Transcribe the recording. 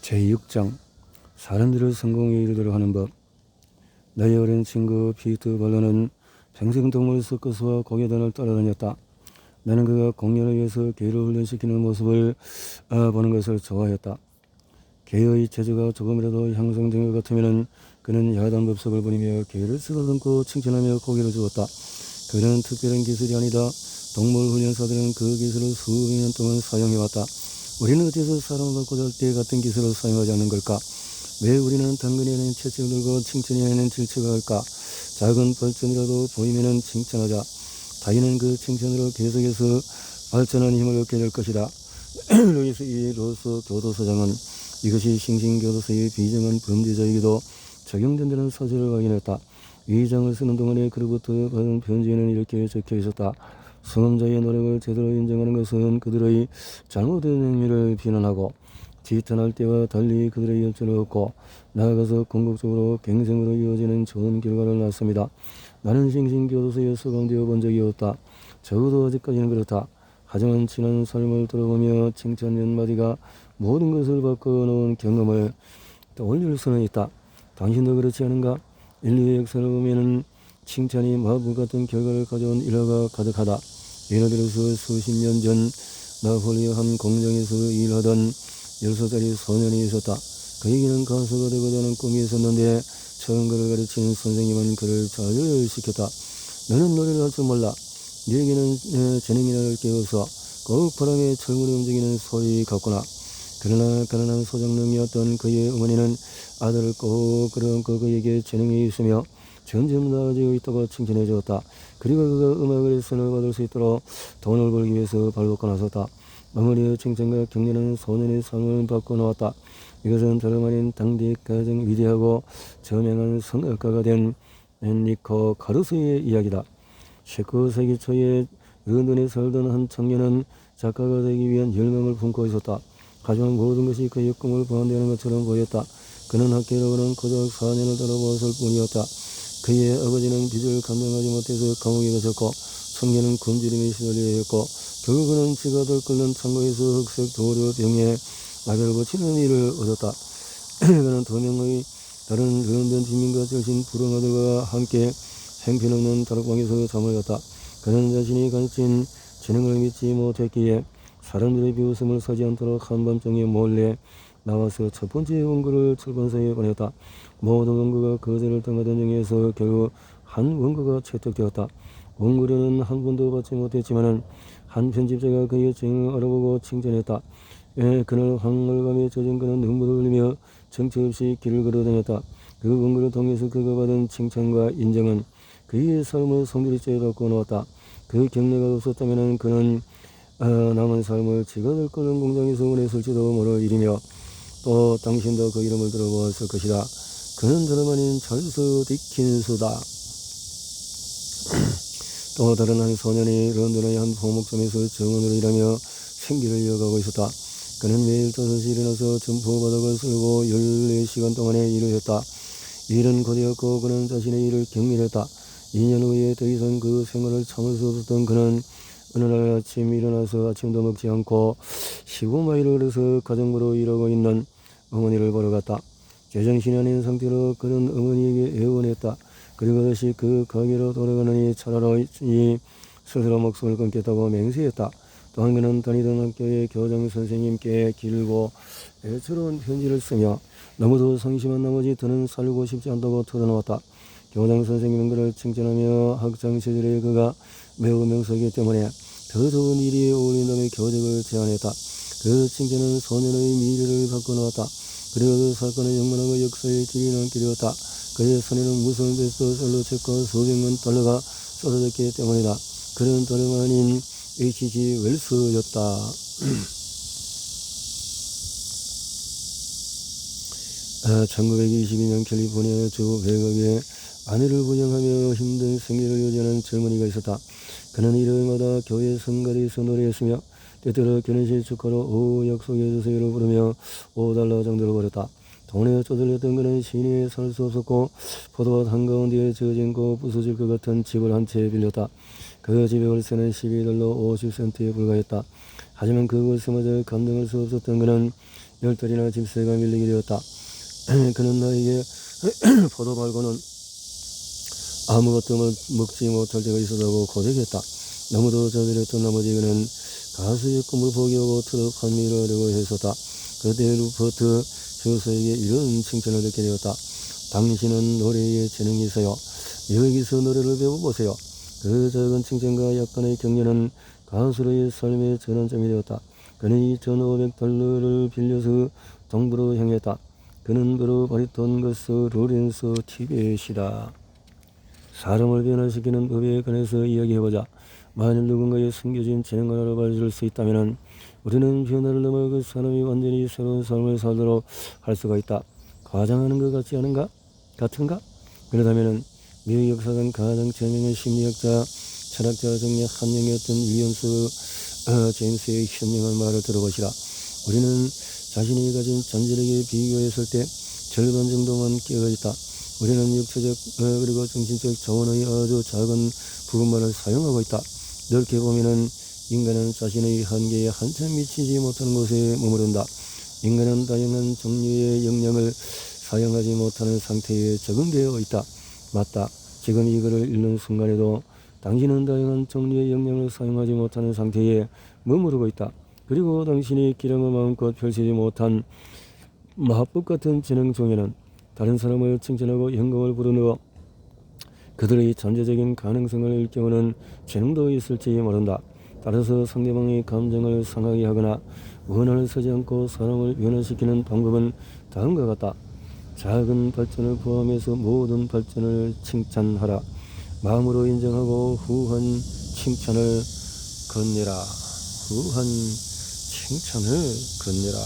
제6장 사람들을 성공에 이르도록 하는 법. 나의 어린 친구 피트 발로는 평생 동물 서커스와 고개단을 따라다녔다. 나는 그가 공연을 위해서 개를 훈련시키는 모습을 보는 것을 좋아했다. 개의 재주가 조금이라도 향상된 것 같으면 그는 야단 법석을 부리며 개를 쓰다듬고 칭찬하며 고개를 주었다. 그는 특별한 기술이 아니다. 동물 훈련사들은 그 기술을 수백 년 동안 사용해왔다. 우리는 어째서 사람을 바꿔줄 때 같은 기술을 사용하지 않는 걸까? 왜 우리는 당근이 아닌 채찍을 들고 칭찬이 아닌 질책을 할까? 작은 발전이라도 보이면 칭찬하자. 다이는 그 칭찬으로 계속해서 발전한 힘을 얻게 될 것이다. 루이스 E. 로스 교도소장은 이것이 싱싱교도소의 비정한 범죄자에게도 적용된다는 사실을 확인했다. 이 장을 쓰는 동안에 그로부터 받은 편지에는 이렇게 적혀 있었다. 성험자의 노력을 제대로 인정하는 것은 그들의 잘못된 행위를 비난하고 지탄할 때와 달리 그들의 협조를 얻고 나아가서 궁극적으로 경쟁으로 이어지는 좋은 결과를 낳습니다. 나는 싱싱교도소에 수감되어 본 적이 없다. 적어도 아직까지는 그렇다. 하지만 지난 삶을 돌아보며 칭찬 몇 마디가 모든 것을 바꿔놓은 경험을 떠올릴 수는 있다. 당신도 그렇지 않은가? 인류의 역사를 보면은 칭찬이 마법 같은 결과를 가져온 일화가 가득하다. 예를 들어서 수십 년 전 나폴리의 한 공장에서 일하던 16살의 소년이 있었다. 그에게는 가수가 되고자 하는 꿈이 있었는데 처음 그를 가르치는 선생님은 그를 좌절시켰다. 너는 노래를 할 줄 몰라. 네에게는 재능이랄 게 없어. 꼭 바람에 철물이 움직이는 소리 같구나. 그러나 가난한 소장농이었던 그의 어머니는 아들을 꼭 끌어안고 그에게 재능이 있으며 점점 나아지고 있다고 칭찬해 주었다. 그리고 그가 음악의 레슨을 받을 수 있도록 돈을 벌기 위해서 발벗고 나섰다. 어머니의 칭찬과 격려는 소년의 삶을 바꿔놓았다. 이것은 다름 아닌 당대 가장 위대하고 저명한 성악가가 된 엔리코 카루소의 이야기다. 19세기 초에 런던에 살던 한 청년은 작가가 되기 위한 열망을 품고 있었다. 하지만 모든 것이 그의 꿈을 반대하는 것처럼 보였다. 그는 학교로는 고작 4년을 다녀보았을 뿐이었다. 그의 아버지는 빚을 감당하지 못해서 감옥에 갇혔고 청년은 굶주림에 시달려야 했고 결국 그는 지가 덜끓는 창고에서 흑색 도료 병에 낙을 붙이는 일을 얻었다. 그는 두 명의 다른 런던 주민과 절친 불황아들과 함께 형편없는 다락방에서 잠을 잤다. 그는 자신이 가진 재능을 믿지 못했기에 사람들의 비웃음을 사지 않도록 한밤중에 몰래 나와서 첫 번째 원고를 출판사에 보냈다. 모든 원고가 거절을 당하던 중에서 결국 한 원고가 채택되었다. 원고료는 한 번도 받지 못했지만 한 편집자가 그의 재능을 알아보고 칭찬했다. 그날 황홀감에 젖은 그는 눈물을 흘리며 정처 없이 길을 걸어다녔다. 그 원고를 통해서 그가 받은 칭찬과 인정은 그의 삶을 성질있게 바꿔놓았다. 그 경례가 없었다면 그는 남은 삶을 지가 될 끓는 공장에서 보냈을지도 모를 일이며 또 당신도 그 이름을 들어보았을 것이다. 그는 다름 아닌 찰스 디킨스다. 또 다른 한 소년이 런던의 한 포목점에서 정원으로 일하며 생계를 이어가고 있었다. 그는 매일 5시 일어나서 점포 바닥을 쓸고 14시간 동안의 일을 했다. 일은 고되었고 그는 자신의 일을 경멸했다. 2년 후에 더 이상 그 생활을 참을 수 없었던 그는 어느 날 아침 일어나서 아침도 먹지 않고 15마일을 걸어서 가정부로 일하고 있는 어머니를 보러 갔다. 제정신이 아닌 상태로 그는 어머니에게 애원했다. 그리고 다시 그 가게로 돌아가느니 차라리 스스로 목숨을 끊겠다고 맹세했다. 또한 그는 다니던 학교의 교장 선생님께 길고 애처로운 편지를 쓰며 너무도 상심한 나머지 더는 살고 싶지 않다고 털어놓았다. 교장 선생님은 그를 칭찬하며 학창시절에 그가 매우 명석이기 때문에 더 좋은 일이 어울린다며 교직을 제안했다. 그 칭찬은 소년의 미래를 바꿔놓았다. 그리고 그 사건은 영원하고 역사의 길이 남기려었다. 그의 손에는 무서운 베스트셀러 책과 수백만 달러가 쏟아졌기 때문이다. 그는 다름 아닌 H.G. 웰스였다. 1922년 캘리포니아 주 백악에 아내를 부양하며 힘든 생계를 유지하는 젊은이가 있었다. 그는 일요일마다 교회 성가대에서 노래했으며 때때로 결혼식 축하로 오 약속해주세요를 부르며 $5 정도를 벌였다. 돈에 쪼들렸던 그는 시내에 살 수 없었고 포도밭 한가운데에 젖은고 부서질 것 같은 집을 한 채 빌렸다. 그 집의 월세는 $12 50센트에 불과했다. 하지만 그 월세마저 감당할 수 없었던 그는 열달이나 집세가 밀리게 되었다. 그는 나에게 포도 말고는 아무것도 먹지 못할 때가 있었다고 고백했다. 너무도 저들했던 나머지 그는 가수의 꿈을 포기하고 트럭 판매를 하려고 했었다. 그때 루퍼트 휴서에게 이런 칭찬을 듣게 되었다. 당신은 노래에 재능이 있어요. 여기서 노래를 배워보세요. 그 작은 칭찬과 약간의 격려는 가수로의 삶의 전환점이 되었다. 그는 $2,500를 빌려서 동부로 향했다. 그는 바로 바리톤 가수 로렌스 티벳이다. 사람을 변화시키는 법에 관해서 이야기해보자. 만일 누군가의 숨겨진 재능 하나를 발견할 수 있다면 우리는 변화를 넘어 그 사람이 완전히 새로운 삶을 살도록 할 수가 있다. 과장하는 것 같지 않은가? 같은가? 그렇다면 미국 역사상 가장著名의 심리학자, 철학자 중에 한 명이었던 윌리엄스 제임스의 현명한 말을 들어보시라. 우리는 자신이 가진 잠재력에 비교했을 때 절반 정도만 깨어있다. 우리는 육체적 그리고 정신적 자원의 아주 작은 부분만을 사용하고 있다. 넓게 보면은 인간은 자신의 한계에 한참 미치지 못하는 곳에 머무른다. 인간은 다양한 종류의 역량을 사용하지 못하는 상태에 적응되어 있다. 맞다. 지금 이거를 읽는 순간에도 당신은 다양한 종류의 역량을 사용하지 못하는 상태에 머무르고 있다. 그리고 당신이 기량을 마음껏 펼치지 못한 마법 같은 재능 중에는 다른 사람을 칭찬하고 영광을 부르며 그들의 잠재적인 가능성을 일깨우는 재능도 있을지 모른다. 따라서 상대방의 감정을 상하게 하거나 원한을 서지 않고 사람을 변화시키는 방법은 다음과 같다. 작은 발전을 포함해서 모든 발전을 칭찬하라. 마음으로 인정하고 후한 칭찬을 건네라. 후한 칭찬을 건네라.